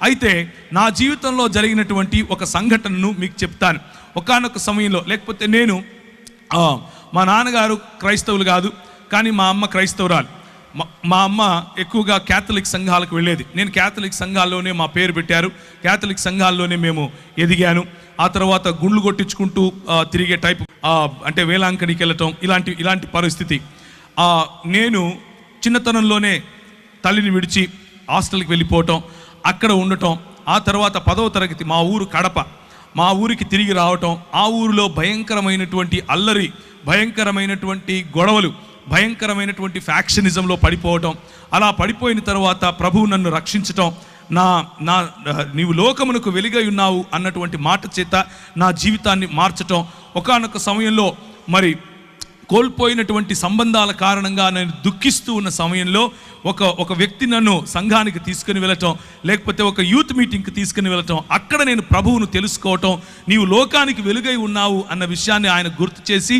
అయితే నా జీవితంలో జరిగినటువంటి ఒక సంఘటనను మీకు చెప్తాను. ఒకానొక సమయంలో, లేకపోతే నేను మా నాన్నగారు క్రైస్తవులు కాదు, కానీ మా అమ్మ క్రైస్తవురాలు. మా అమ్మ ఎక్కువగా క్యాథలిక్ సంఘాలకు వెళ్ళేది. నేను క్యాథలిక్ సంఘాల్లోనే మా పేరు పెట్టారు, క్యాథలిక్ సంఘాల్లోనే మేము ఎదిగాను. ఆ తర్వాత గుండ్లు కొట్టించుకుంటూ తిరిగే టైపు, అంటే వేలాంకనికి వెళ్ళటం, ఇలాంటి పరిస్థితి. నేను చిన్నతనంలోనే తల్లిని విడిచి హాస్టల్కి వెళ్ళిపోవటం, అక్కడ ఉండటం. ఆ తర్వాత 10వ తరగతి మా ఊరు కడప, మా ఊరికి తిరిగి రావటం. ఆ ఊరిలో భయంకరమైనటువంటి అల్లరి, భయంకరమైనటువంటి గొడవలు, భయంకరమైనటువంటి ఫ్యాక్షనిజంలో పడిపోవటం. అలా పడిపోయిన తర్వాత ప్రభువు నన్ను రక్షించటం, నీవు లోకమునకు వెలుగై ఉన్నావు అన్నటువంటి మాట చేత నా జీవితాన్ని మార్చటం. ఒకానొక సమయంలో మరి కోల్పోయినటువంటి సంబంధాల కారణంగా నేను దుఃఖిస్తూ ఉన్న సమయంలో ఒక వ్యక్తి నన్ను సంఘానికి తీసుకుని వెళ్ళటం, లేకపోతే ఒక యూత్ మీటింగ్కి తీసుకుని వెళ్ళటం. అక్కడ నేను ప్రభువును తెలుసుకోవటం, నీవు లోకానికి వెలుగై ఉన్నావు అన్న విషయాన్ని ఆయన గుర్తు చేసి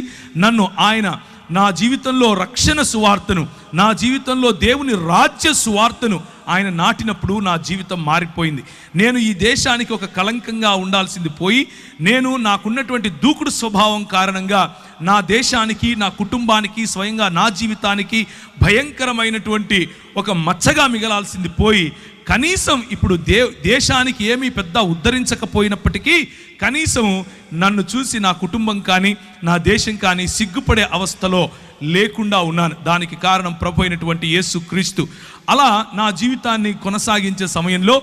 ఆయన నా జీవితంలో రక్షణ సువార్తను, నా జీవితంలో దేవుని రాజ్య సువార్తను ఆయన నాటినప్పుడు నా జీవితం మారిపోయింది. నేను ఈ దేశానికి ఒక కళంకంగా ఉండాల్సింది పోయి, నేను నాకున్నటువంటి దూకుడు స్వభావం కారణంగా నా దేశానికి, నా కుటుంబానికి, స్వయంగా నా జీవితానికి భయంకరమైనటువంటి ఒక మచ్చగా మిగలాల్సింది పోయి, కనీసం ఇప్పుడు దేశానికి ఏమీ పెద్ద ఉద్ధరించకపోయినప్పటికీ కనీసం నన్ను చూసి నా కుటుంబం కానీ నా దేశం కానీ సిగ్గుపడే అవస్థలో లేకుండా ఉన్నాను. దానికి కారణం ప్రభు అయినటువంటి యేసు క్రీస్తు. అలా నా జీవితాన్ని కొనసాగించే సమయంలో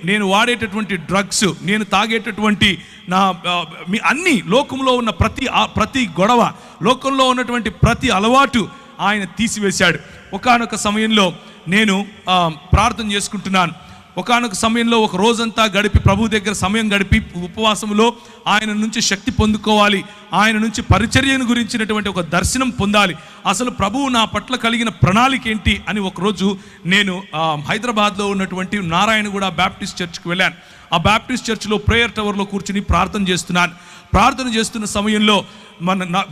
నేను వాడేటటువంటి డ్రగ్స్, నేను తాగేటటువంటి అన్ని లోకంలో ఉన్న ప్రతి గొడవ, లోకంలో ఉన్నటువంటి ప్రతి అలవాటు ఆయన తీసివేశాడు. ఒకానొక సమయంలో నేను ప్రార్థన చేసుకుంటున్నాను. ఒకానొక సమయంలో ఒక రోజంతా గడిపి ప్రభు దగ్గర సమయం గడిపి ఉపవాసంలో ఆయన నుంచి శక్తి పొందుకోవాలి, ఆయన నుంచి పరిచర్యను గురించినటువంటి ఒక దర్శనం పొందాలి, అసలు ప్రభువు నా పట్ల కలిగిన ప్రణాళిక ఏంటి అని ఒకరోజు నేను హైదరాబాద్లో ఉన్నటువంటి నారాయణగూడ బ్యాప్టిస్ట్ చర్చ్కి వెళ్ళాను. ఆ బ్యాప్టిస్ట్ చర్చ్లో ప్రేయర్ టవర్లో కూర్చుని ప్రార్థన చేస్తున్నాను. ప్రార్థన చేస్తున్న సమయంలో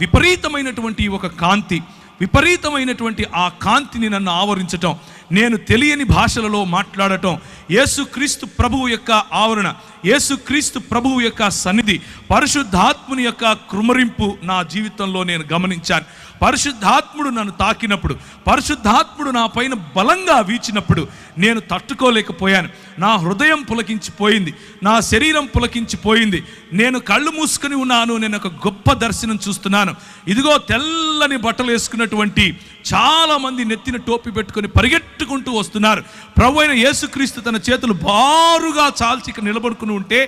విపరీతమైనటువంటి ఒక కాంతి, విపరీతమైనటువంటి ఆ కాంతిని నన్ను ఆవరించటం, నేను తెలియని భాషలలో మాట్లాడటం, యేసుక్రీస్తు ప్రభువు యొక్క ఆవరణ, యేసుక్రీస్తు ప్రభువు యొక్క సన్నిధి, పరిశుద్ధాత్ముని యొక్క కృమరింపు నా జీవితంలో నేను గమనించాను. పరిశుద్ధాత్ముడు నన్ను తాకినప్పుడు, పరిశుద్ధాత్ముడు నా పైన బలంగా వీచినప్పుడు నేను తట్టుకోలేకపోయాను. నా హృదయం పులకించిపోయింది, నా శరీరం పులకించిపోయింది. నేను కళ్ళు మూసుకొని ఉన్నాను. నేను ఒక గొప్ప దర్శనం చూస్తున్నాను. ఇదిగో తెల్లని బట్టలు వేసుకున్నటువంటి చాలామంది నెత్తిన టోపీ పెట్టుకొని పరిగెట్టుకుంటూ వస్తున్నారు. ప్రభు అయిన యేసుక్రీస్తు తన చేతులు బారుగా చాల్చి నిలబడుకుని ఉంటే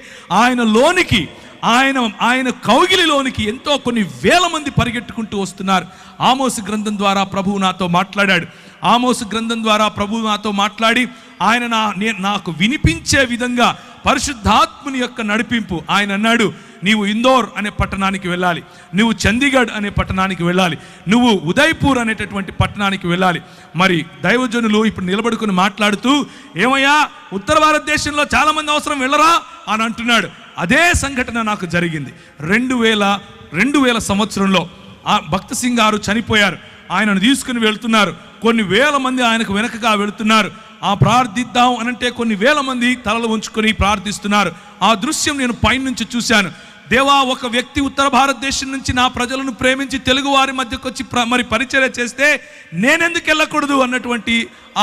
ఆయన కౌగిలిలోనికి ఎంతో కొన్ని వేల మంది పరిగెట్టుకుంటూ వస్తున్నారు. ఆమోసు గ్రంథం ద్వారా ప్రభువు నాతో మాట్లాడాడు. ఆమోసు గ్రంథం ద్వారా ప్రభువు నాతో మాట్లాడి ఆయన నాకు వినిపించే విధంగా పరిశుద్ధాత్ముని యొక్క నడిపింపు. ఆయన అన్నాడు, నీవు ఇందోర్ అనే పట్టణానికి వెళ్ళాలి, నువ్వు చండీగఢ్ అనే పట్టణానికి వెళ్ళాలి, నువ్వు ఉదయ్పూర్ అనేటటువంటి పట్టణానికి వెళ్ళాలి. మరి దైవజనులు ఇప్పుడు నిలబడుకుని మాట్లాడుతూ, ఏమయ్యా ఉత్తర భారతదేశంలో చాలామంది అవసరం వెళ్ళరా అని అంటున్నాడు. అదే సంఘటన నాకు జరిగింది. 2000 సంవత్సరంలో భక్త సింగ్ గారు చనిపోయారు. ఆయనను తీసుకుని వెళ్తున్నారు. కొన్ని వేల మంది ఆయనకు వెనకగా వెళుతున్నారు. ప్రార్థిద్దాం అనంటే కొన్ని వేల మంది తలలు ఉంచుకొని ప్రార్థిస్తున్నారు. ఆ దృశ్యం నేను పైనుంచి చూశాను. దేవా, ఒక వ్యక్తి ఉత్తర భారతదేశం నుంచి నా ప్రజలను ప్రేమించి తెలుగు వారి మధ్యకు వచ్చి మరి పరిచర్య చేస్తే నేనెందుకు వెళ్ళకూడదు అన్నటువంటి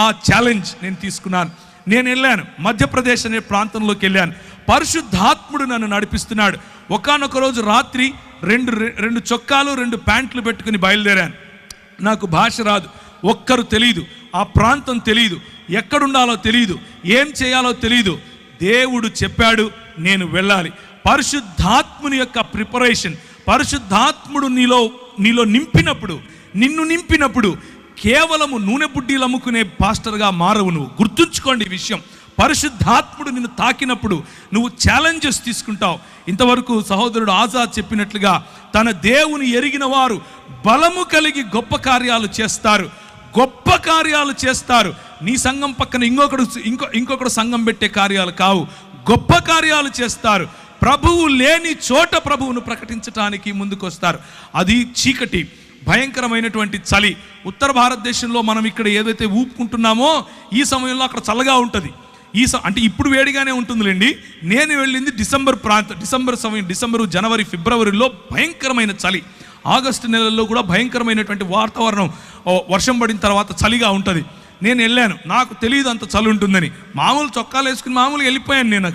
ఆ ఛాలెంజ్ నేను తీసుకున్నాను. నేను వెళ్ళాను, మధ్యప్రదేశ్ అనే ప్రాంతంలోకి వెళ్ళాను. పరిశుద్ధాత్ముడు నన్ను నడిపిస్తున్నాడు. ఒకానొక రోజు రాత్రి రెండు చొక్కాలు 2 ప్యాంట్లు పెట్టుకుని బయలుదేరాను. నాకు భాష రాదు, ఒక్కరు తెలియదు, ఆ ప్రాంతం తెలియదు, ఎక్కడుండాలో తెలియదు, ఏం చేయాలో తెలియదు. దేవుడు చెప్పాడు నేను వెళ్ళాలి. పరిశుద్ధాత్ముని యొక్క ప్రిపరేషన్, పరిశుద్ధాత్ముడు నీలో నిన్ను నింపినప్పుడు కేవలము నూనె బుడ్డీలు అమ్ముకునే పాస్టర్గా మారవు నువ్వు. గుర్తుంచుకోండి ఈ విషయం. పరిశుద్ధాత్ముడు నిన్ను తాకినప్పుడు నువ్వు ఛాలెంజెస్ తీసుకుంటావు. ఇంతవరకు సహోదరుడు ఆజాద్ చెప్పినట్లుగా తన దేవుని ఎరిగిన వారు బలము కలిగి గొప్ప కార్యాలు చేస్తారు, గొప్ప కార్యాలు చేస్తారు. నీ సంఘం పక్కన ఇంకొకడు సంఘం పెట్టే కార్యాలు కావు, గొప్ప కార్యాలు చేస్తారు. ప్రభువు లేని చోట ప్రభువును ప్రకటించడానికి ముందుకు వస్తారు. అది చీకటి, భయంకరమైనటువంటి చలి. ఉత్తర భారతదేశంలో మనం ఇక్కడ ఏదైతే ఊపుకుంటున్నామో ఈ సమయంలో అక్కడ చల్లగా ఉంటుంది. అంటే ఇప్పుడు వేడిగానే ఉంటుందిలేండి. నేను వెళ్ళింది డిసెంబర్, జనవరి, ఫిబ్రవరిలో భయంకరమైన చలి. ఆగస్టు నెలల్లో కూడా భయంకరమైనటువంటి వాతావరణం, వర్షం పడిన తర్వాత చలిగా ఉంటుంది. నేను వెళ్ళాను, నాకు తెలియదు అంత చలి ఉంటుందని. మామూలు చొక్కాలు వేసుకుని మామూలుగా వెళ్ళిపోయాను. నేను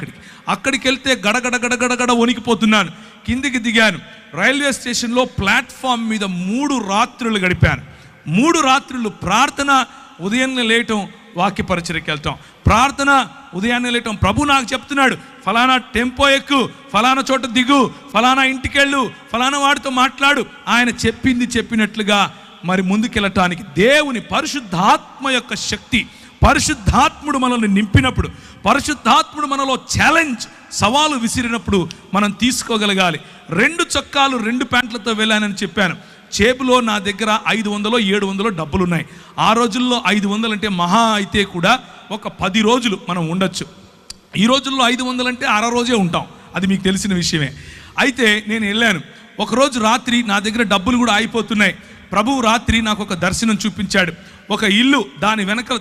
అక్కడికి వెళ్తే గడగడ వణికిపోతున్నాను. కిందికి దిగాను. రైల్వే స్టేషన్లో ప్లాట్ఫామ్ మీద 3 రాత్రులు గడిపాను. 3 రాత్రులు ప్రార్థన, ఉదయాన్నే లేయటం, వాక్య పరిచర్యకి వెళ్తాం, ప్రార్థన, ఉదయాన్నే లేయటం. ప్రభు నాకు చెప్తున్నాడు, ఫలానా టెంపో ఎక్కు, ఫలానా చోట దిగు, ఫలానా ఇంటికెళ్ళు, ఫలానా వాడితో మాట్లాడు. ఆయన చెప్పింది చెప్పినట్లుగా మరి ముందుకెళ్ళటానికి దేవుని పరిశుద్ధాత్మ యొక్క శక్తి, పరిశుద్ధాత్ముడు మనల్ని నింపినప్పుడు, పరిశుద్ధాత్ముడు మనలో సవాలు విసిరినప్పుడు మనం తీసుకోగలగాలి. 2 చొక్కాలు 2 ప్యాంట్లతో వెళ్ళానని చెప్పాను. చేపులో నా దగ్గర 500 700 డబ్బులున్నాయి. ఆ రోజుల్లో 500 అంటే మహా అయితే కూడా ఒక 10 రోజులు మనం ఉండొచ్చు. ఈ రోజుల్లో 500 అంటే అర రోజే ఉంటాం, అది మీకు తెలిసిన విషయమే. అయితే నేను వెళ్ళాను. ఒకరోజు రాత్రి నా దగ్గర డబ్బులు కూడా అయిపోతున్నాయి. ప్రభువు రాత్రి నాకు ఒక దర్శనం చూపించాడు. ఒక ఇల్లు,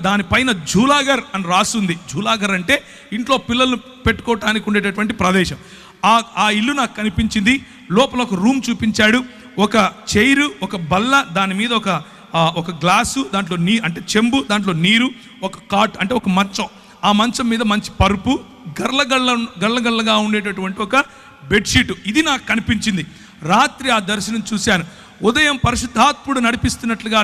దానిపైన జూలాగర్ అని రాసుంది. జూలాగర్ అంటే ఇంట్లో పిల్లలు పెట్టుకోవటానికి ఉండేటటువంటి ప్రదేశం. ఆ ఇల్లు నాకు కనిపించింది. లోపల ఒక రూమ్ చూపించాడు. ఒక చైరు, ఒక బల్ల, దాని మీద ఒక గ్లాసు, దాంట్లో అంటే చెంబు, దాంట్లో నీరు, ఒక కాట్ అంటే ఒక మంచం. ఆ మంచం మీద మంచి పరుపు, గల్లగా ఉండేటటువంటి ఒక బెడ్షీట్. ఇది నాకు కనిపించింది. రాత్రి ఆ దర్శనం చూశాను. ఉదయం పరిశుద్ధాత్ముడు నడిపిస్తున్నట్లుగా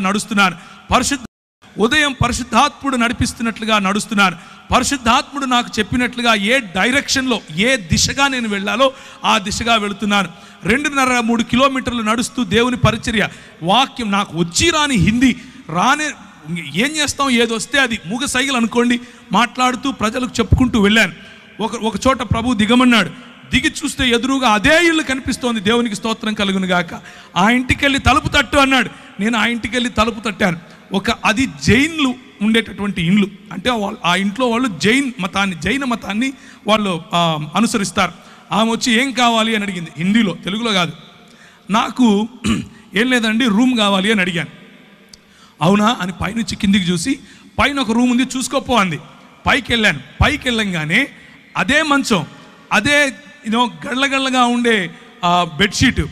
నడుస్తున్నాను. పరిశుద్ధాత్ముడు నాకు చెప్పినట్లుగా ఏ డైరెక్షన్లో, ఏ దిశగా నేను వెళ్ళాలో ఆ దిశగా వెళుతున్నాను. 2.5-3 కిలోమీటర్లు నడుస్తూ దేవుని పరిచర్య, వాక్యం. నాకు వచ్చి రాని హిందీ ఏం చేస్తాం, ఏదొస్తే అది మూగ సైగలు అనుకోండి, మాట్లాడుతూ ప్రజలకు చెప్పుకుంటూ వెళ్ళాను. ఒక చోట ప్రభు దిగమన్నాడు. దిగి చూస్తే ఎదురుగా అదే ఇల్లు కనిపిస్తోంది. దేవునికి స్తోత్రం కలుగును గాక. ఆ ఇంటికి వెళ్ళి తలుపు తట్టు అన్నాడు. నేను ఆ ఇంటికి వెళ్ళి తలుపు తట్టాను. అది జైన్లు ఉండేటటువంటి ఇండ్లు. అంటే ఆ ఇంట్లో వాళ్ళు జైన మతాన్ని వాళ్ళు అనుసరిస్తారు. ఆమె వచ్చి ఏం కావాలి అని అడిగింది, హిందీలో, తెలుగులో కాదు. నాకు ఏం లేదండి, రూమ్ కావాలి అని అడిగాను. అవునా అని పైనుంచి కిందికి చూసి, పైన ఒక రూమ్ ఉంది, చూసుకోపో అంది. పైకి వెళ్ళాను. పైకి వెళ్ళంగానే అదే మంచం, అదే గళ్ళగా ఉండే బెడ్షీటు,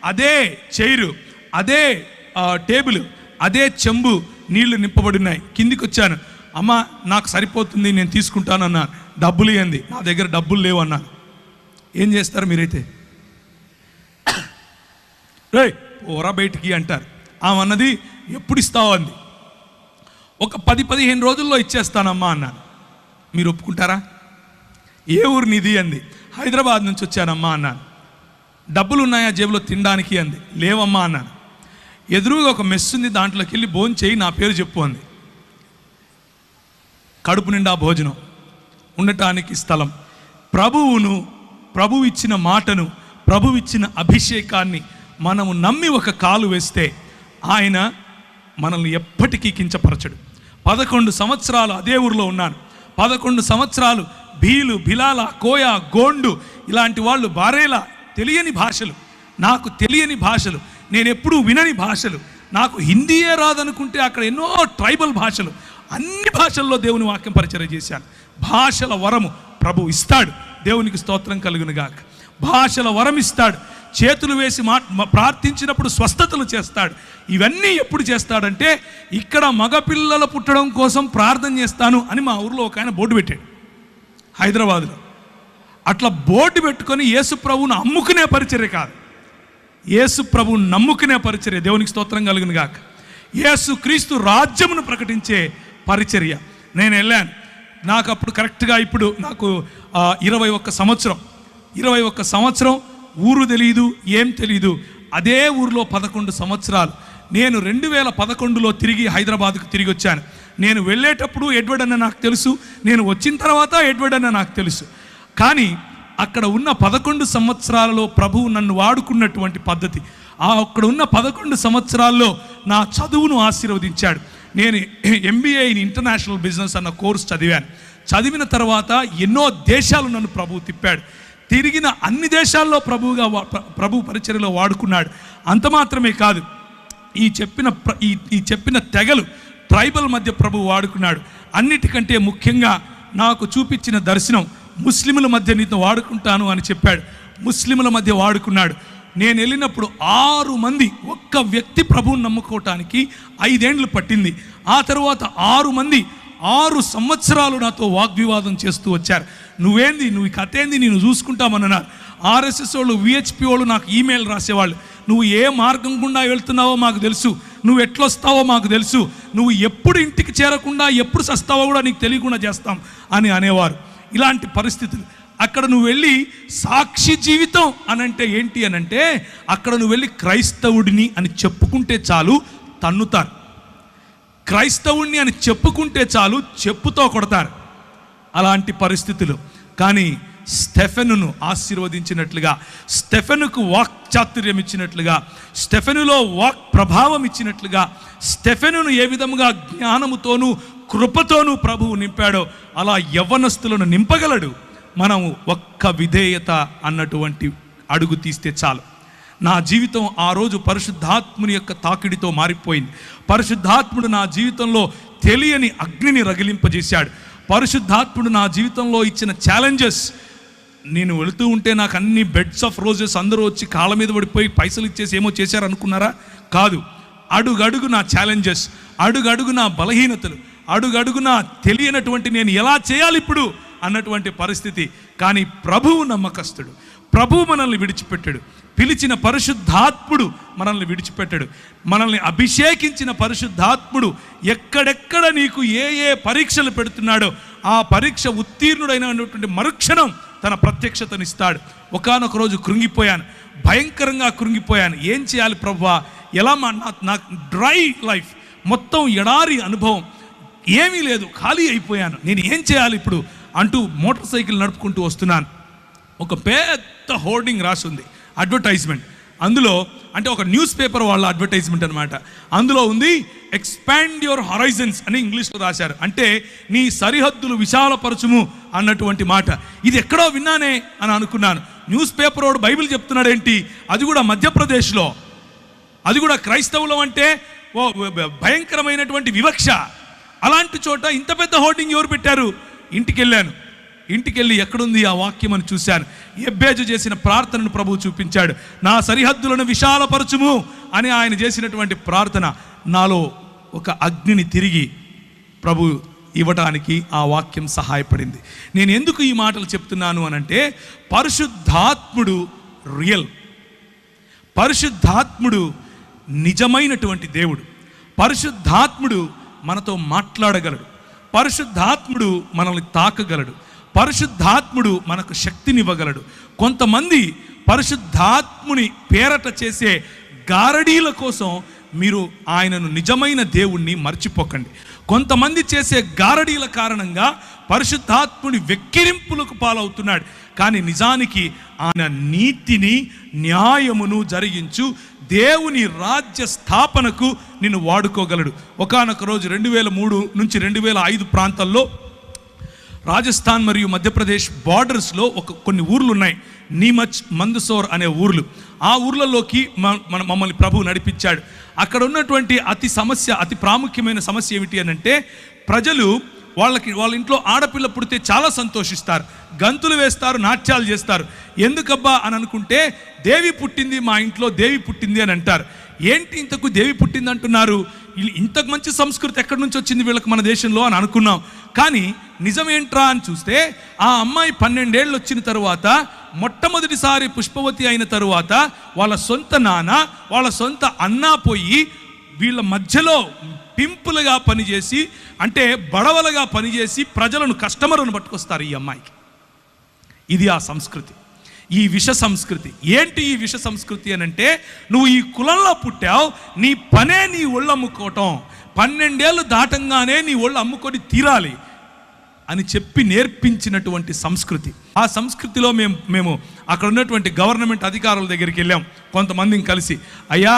అదే చైరు, అదే టేబుల్, అదే చెంబు, నీళ్లు నింపబడినాయి. కిందికి వచ్చాను. అమ్మ నాకు సరిపోతుంది, నేను తీసుకుంటాను అన్నాను. డబ్బులు ఇవ్వండి. నా దగ్గర డబ్బులు లేవు అన్నాను. ఏం చేస్తారు మీరైతే? ఓరా బయటికి అంటారు. ఆమె అన్నది, ఎప్పుడు ఇస్తావు అంది. ఒక 10-15 రోజుల్లో ఇచ్చేస్తానమ్మా అన్నాను. మీరు ఒప్పుకుంటారా? ఏ ఊరు నీది అంది. హైదరాబాద్ నుంచి వచ్చానమ్మా అన్నాను. డబ్బులు ఉన్నాయా జేబులో తినడానికి అంది. లేవమ్మా అన్నాను. ఎదురుగా ఒక మెస్ ఉంది, దాంట్లోకి వెళ్ళి భోజనం చేయి, నా పేరు చెప్పు అంది. కడుపు నిండా భోజనం, ఉండటానికి స్థలం. ప్రభువు ఇచ్చిన మాటను, ప్రభువు ఇచ్చిన అభిషేకాన్ని మనము నమ్మి ఒక కాలు వేస్తే ఆయన మనల్ని ఎప్పటికీ కించపరచడు. 11 సంవత్సరాలు అదే ఊరిలో ఉన్నాను. 11 సంవత్సరాలు భీలు, బిలాల, కోయ, గోండు ఇలాంటి వాళ్ళు, బారేలా, తెలియని భాషలు, నాకు తెలియని భాషలు, నేను ఎప్పుడూ వినని భాషలు, నాకు హిందీయే రాదనుకుంటే అక్కడ ఎన్నో ట్రైబల్ భాషలు, అన్ని భాషల్లో దేవుని వాక్యం పరిచయం చేశాను. భాషల వరము ప్రభు ఇస్తాడు. దేవునికి స్తోత్రం కలుగును గాక. భాషల వరం ఇస్తాడు. చేతులు వేసి ప్రార్థించినప్పుడు స్వస్థతలు చేస్తాడు. ఇవన్నీ ఎప్పుడు చేస్తాడంటే, ఇక్కడ మగపిల్లలు పుట్టడం కోసం ప్రార్థన చేస్తాను అని మా ఊర్లో ఒక ఆయన బోర్డు పెట్టాడు, హైదరాబాదులో. అట్లా బోర్డు పెట్టుకొని యేసు ప్రభువును అమ్ముకునే పరిచర్య కాదు, యేసు ప్రభువును నమ్ముకునే పరిచర్య. దేవునికి స్తోత్రం కలుగును గాక. యేసు క్రీస్తు రాజ్యమును ప్రకటించే పరిచర్య. నేను వెళ్ళాను. నాకు అప్పుడు కరెక్ట్గా ఇప్పుడు నాకు 21 సంవత్సరం. ఊరు తెలియదు, ఏం తెలీదు. అదే ఊరిలో 11 సంవత్సరాలు. నేను 2011లో తిరిగి హైదరాబాద్కు తిరిగి వచ్చాను. నేను వెళ్ళేటప్పుడు ఎడ్వర్డ్ అన్న నాకు తెలుసు, నేను వచ్చిన తర్వాత ఎడ్వర్డ్ అన్న నాకు తెలుసు. కానీ అక్కడ ఉన్న 11 సంవత్సరాలలో ప్రభువు నన్ను వాడుకున్నటువంటి పద్ధతి, అక్కడ ఉన్న 11 సంవత్సరాల్లో నా చదువును ఆశీర్వదించాడు. నేను MBA ఇన్ ఇంటర్నేషనల్ బిజినెస్ అన్న కోర్స్ చదివాను. చదివిన తర్వాత ఎన్నో దేశాలు నన్ను ప్రభువు తిప్పాడు. తిరిగిన అన్ని దేశాల్లో ప్రభు పరిచర్యలో వాడుకున్నాడు. అంత మాత్రమే కాదు, ఈ చెప్పిన తెగలు, ట్రైబల్ మధ్య ప్రభు వాడుకున్నాడు. అన్నిటికంటే ముఖ్యంగా నాకు చూపించిన దర్శనం, ముస్లిముల మధ్య నీతో వాడుకుంటాను అని చెప్పాడు. ముస్లిముల మధ్య వాడుకున్నాడు. నేను వెళ్ళినప్పుడు 6 మంది, ఒక్క వ్యక్తి ప్రభువుని నమ్ముకోవటానికి 5 ఏళ్ళు పట్టింది. ఆ తర్వాత 6 మంది 6 సంవత్సరాలు నాతో వాగ్వివాదం చేస్తూ వచ్చారు. నువ్వేంది, నువ్వు ఈ కథ ఏంది, నేను చూసుకుంటామన్నారు. ఆర్ఎస్ఎస్ వాళ్ళు, విహెచ్పి వాళ్ళు నాకు ఈమెయిల్ రాసేవాళ్ళు. నువ్వు ఏ మార్గం గుండా వెళ్తున్నావో మాకు తెలుసు, నువ్వు ఎట్లొస్తావో మాకు తెలుసు, నువ్వు ఎప్పుడు ఇంటికి చేరకుండా ఎప్పుడు సస్తావో కూడా నీకు తెలియకుండా చేస్తాం అని అనేవారు. ఇలాంటి పరిస్థితులు. అక్కడ నువ్వు వెళ్ళి సాక్షి జీవితం అనంటే ఏంటి అనంటే, అక్కడ నువ్వు వెళ్ళి క్రైస్తవుడిని అని చెప్పుకుంటే చాలు తన్నుతారు. క్రైస్తవుడిని అని చెప్పుకుంటే చాలు చెప్పుతో కొడతారు. అలాంటి పరిస్థితులు. కానీ స్టెఫెనును ఆశీర్వదించినట్లుగా, స్టెఫెనుకు వాక్ చాతుర్యం ఇచ్చినట్లుగా, స్టెఫెనులో వాక్ ప్రభావం ఇచ్చినట్లుగా, స్టెఫెనును ఏ విధముగా జ్ఞానముతోనూ కృపతోనూ ప్రభువు నింపాడో అలా యవ్వనస్తులను నింపగలడు. మనము ఒక్క విధేయత అన్నటువంటి అడుగు తీస్తే చాలు. నా జీవితం ఆ రోజు పరిశుద్ధాత్ముని యొక్క తాకిడితో మారిపోయింది. పరిశుద్ధాత్ముడు నా జీవితంలో తెలియని అగ్నిని రగిలింపజేశాడు. పరిశుద్ధాత్ముడు నా జీవితంలో ఇచ్చిన ఛాలెంజెస్, నేను వెళుతూ ఉంటే నాకు అన్ని బెడ్స్ ఆఫ్ రోజెస్ అందరూ వచ్చి కాళ్ళ మీద పడిపోయి పైసలు ఇచ్చేసి ఏమో చేశారు అనుకున్నారా? కాదు. అడుగడుగు నా ఛాలెంజెస్, అడుగడుగు నా బలహీనతలు, అడుగడుగు నా తెలియనటువంటి నేను ఎలా చేయాలి ఇప్పుడు అన్నటువంటి పరిస్థితి. కానీ ప్రభువు నమ్మకస్తుడు. ప్రభువు మనల్ని విడిచిపెట్టాడు. పిలిచిన పరిశుద్ధాత్ముడు మనల్ని విడిచిపెట్టాడు. మనల్ని అభిషేకించిన పరిశుద్ధాత్ముడు ఎక్కడెక్కడ నీకు ఏ ఏ పరీక్షలు పెడుతున్నాడో ఆ పరీక్ష ఉత్తీర్ణుడైనటువంటి మరుక్షణం తన ప్రత్యక్షతనిస్తాడు. ఒకానొక రోజు కృంగిపోయాను, భయంకరంగా కృంగిపోయాను. ఏం చేయాలి ప్రభువా? ఎలా నాకు డ్రై లైఫ్, మొత్తం ఎడారి అనుభవం, ఏమీ లేదు, ఖాళీ అయిపోయాను, నేను ఏం చేయాలి ఇప్పుడు అంటూ మోటార్ సైకిల్ నడుపుకుంటూ వస్తున్నాను. ఒక పెద్ద హోర్డింగ్ రాసి ఉంది, అడ్వర్టైజ్మెంట్. అందులో అంటే ఒక న్యూస్ పేపర్ వాళ్ళ అడ్వర్టైజ్మెంట్ అనమాట. అందులో ఉంది ఎక్స్పాండ్ యువర్ హొరైజన్స్ అని ఇంగ్లీష్లో రాశారు. అంటే నీ సరిహద్దులు విశాలపరచుము అన్నటువంటి మాట. ఇది ఎక్కడో విన్నానే అని అనుకున్నాను. న్యూస్ పేపర్ వాడు బైబిల్ చెప్తున్నాడు ఏంటి, అది కూడా మధ్యప్రదేశ్లో, అది కూడా క్రైస్తవులం అంటే ఓ భయంకరమైనటువంటి వివక్ష. అలాంటి చోట ఇంత పెద్ద హోర్డింగ్ ఎవరు పెట్టారు? ఇంటికి వెళ్ళాను. ఇంటికి వెళ్ళి ఎక్కడుంది ఆ వాక్యం అని చూశాను. ఎబ్బేజు చేసిన ప్రార్థనను ప్రభువు చూపించాడు. నా సరిహద్దులను విశాలపరచుము అని ఆయన చేసినటువంటి ప్రార్థన నాలో ఒక అగ్నిని తిరిగి ప్రభు ఇవ్వటానికి ఆ వాక్యం సహాయపడింది. నేను ఎందుకు ఈ మాటలు చెప్తున్నాను అనంటే, పరిశుద్ధాత్ముడు రియల్, పరిశుద్ధాత్ముడు నిజమైనటువంటి దేవుడు. పరిశుద్ధాత్ముడు మనతో మాట్లాడగలడు. పరిశుద్ధాత్ముడు మనల్ని తాకగలడు. పరిశుద్ధాత్ముడు మనకు శక్తినివ్వగలడు. కొంతమంది పరిశుద్ధాత్ముని పేరట చేసే గారడీల కోసం మీరు ఆయనను నిజమైన దేవుణ్ణి మర్చిపోకండి. కొంతమంది చేసే గారడీల కారణంగా పరిశుద్ధాత్ముని వెక్కిరింపులకు పాలవుతున్నాడు. కానీ నిజానికి ఆయన నీతిని న్యాయమును జరిగించు దేవుని రాజ్య స్థాపనకు నిన్ను వాడుకోగలడు. ఒకానొక రోజు 2003 నుంచి 2005 ప్రాంతాల్లో రాజస్థాన్ మరియు మధ్యప్రదేశ్ బార్డర్స్లో కొన్ని ఊర్లు ఉన్నాయి, నీమచ్, మందసౌర్ అనే ఊర్లు. ఆ ఊర్లలోకి మమ్మల్ని ప్రభువు నడిపించాడు. అక్కడ ఉన్నటువంటి అతి ప్రాముఖ్యమైన సమస్య ఏమిటి అని అంటే, ప్రజలు వాళ్ళ ఇంట్లో ఆడపిల్ల పుడితే చాలా సంతోషిస్తారు, గంతులు వేస్తారు, నాట్యాలు చేస్తారు. ఎందుకబ్బా అని అనుకుంటే, దేవి పుట్టింది, మా ఇంట్లో దేవి పుట్టింది అని అంటారు. ఏంటి ఇంతకు దేవి పుట్టింది అంటున్నారు? ఇంతకు మంచి సంస్కృతి ఎక్కడి నుంచి వచ్చింది వీళ్ళకి మన దేశంలో అని అనుకున్నాం. కానీ నిజమేంట్రా అని చూస్తే, ఆ అమ్మాయి 12 ఏళ్ళు వచ్చిన తరువాత, మొట్టమొదటిసారి పుష్పవతి అయిన తరువాత వాళ్ళ సొంత నాన్న, వాళ్ళ సొంత అన్న పోయి వీళ్ళ మధ్యలో పింపులుగా పనిచేసి, అంటే బడవలుగా పనిచేసి ప్రజలను, కస్టమర్లను పట్టుకొస్తారు ఈ అమ్మాయికి. ఇది ఆ సంస్కృతి, ఈ విష సంస్కృతి. ఏంటి ఈ విష సంస్కృతి అని అంటే, నువ్వు ఈ కులంలో పుట్టావు, నీ పనే నీ ఒళ్ళు అమ్ముకోవటం, 12 ఏళ్ళు దాటంగానే నీ ఒళ్ళు అమ్ముకొని తీరాలి అని చెప్పి నేర్పించినటువంటి సంస్కృతి. ఆ సంస్కృతిలో మేము అక్కడ ఉన్నటువంటి గవర్నమెంట్ అధికారుల దగ్గరికి వెళ్ళాం కొంతమందిని కలిసి. అయ్యా,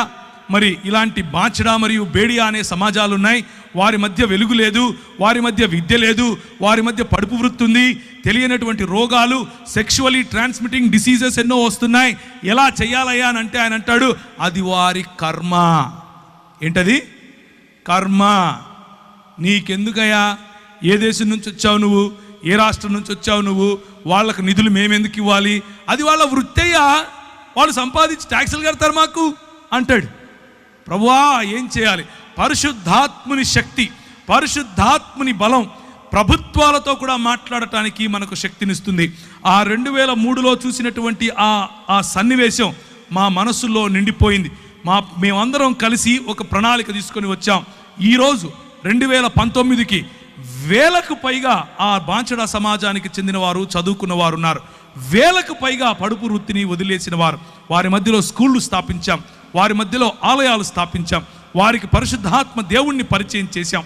మరి ఇలాంటి బాచడా మరియు బేడియా అనే సమాజాలు ఉన్నాయి, వారి మధ్య వెలుగు లేదు, వారి మధ్య విద్య లేదు, వారి మధ్య పడుపు వృత్తి ఉంది, తెలియనటువంటి రోగాలు, సెక్షువలీ ట్రాన్స్మిటింగ్ డిసీజెస్ ఎన్నో వస్తున్నాయి, ఎలా చెయ్యాలయ్యా అని అంటే ఆయన అంటాడు, అది వారి కర్మ. ఏంటది? కర్మ. నీకెందుకయ్యా? ఏ దేశం నుంచి వచ్చావు నువ్వు? ఏ రాష్ట్రం నుంచి వచ్చావు నువ్వు, వాళ్ళకు నిధులు మేమెందుకు ఇవ్వాలి, అది వాళ్ళ వృత్తయ్యా, వాళ్ళు సంపాదించి ట్యాక్సులు కడతారు మాకు అంటాడు. ప్రభువా ఏం చేయాలి? పరిశుద్ధాత్ముని శక్తి, పరిశుద్ధాత్ముని బలం ప్రభుత్వాలతో కూడా మాట్లాడటానికి మనకు శక్తినిస్తుంది. ఆ 2003లో చూసినటువంటి ఆ సన్నివేశం మా మనసులో నిండిపోయింది. మేమందరం కలిసి ఒక ప్రణాళిక తీసుకొని వచ్చాం. ఈరోజు 2019కి వేలకు పైగా ఆ బాంచడా సమాజానికి చెందిన వారు, చదువుకున్న వారు ఉన్నారు. వేలకు పైగా పడుపు వృత్తిని వదిలేసిన వారు. వారి మధ్యలో స్కూళ్ళు స్థాపించాం, వారి మధ్యలో ఆలయాలు స్థాపించాం, వారికి పరిశుద్ధాత్మ దేవుణ్ణి పరిచయం చేశాం.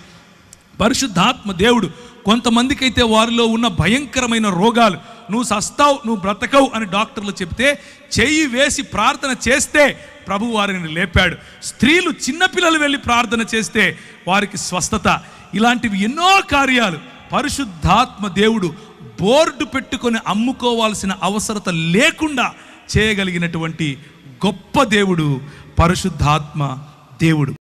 పరిశుద్ధాత్మ దేవుడు కొంతమందికి అయితే వారిలో ఉన్న భయంకరమైన రోగాలు, నువ్వు సస్తావు, నువ్వు బ్రతకవు అని డాక్టర్లు చెప్తే చెయ్యి వేసి ప్రార్థన చేస్తే ప్రభు వారిని లేపాడు. స్త్రీలు, చిన్నపిల్లలు వెళ్ళి ప్రార్థన చేస్తే వారికి స్వస్థత. ఇలాంటివి ఎన్నో కార్యాలు పరిశుద్ధాత్మ దేవుడు బోర్డు పెట్టుకొని అమ్ముకోవాల్సిన అవసరత లేకుండా చేయగలిగినటువంటి గొప్ప దేవుడు పరిశుద్ధాత్మ దేవుడు.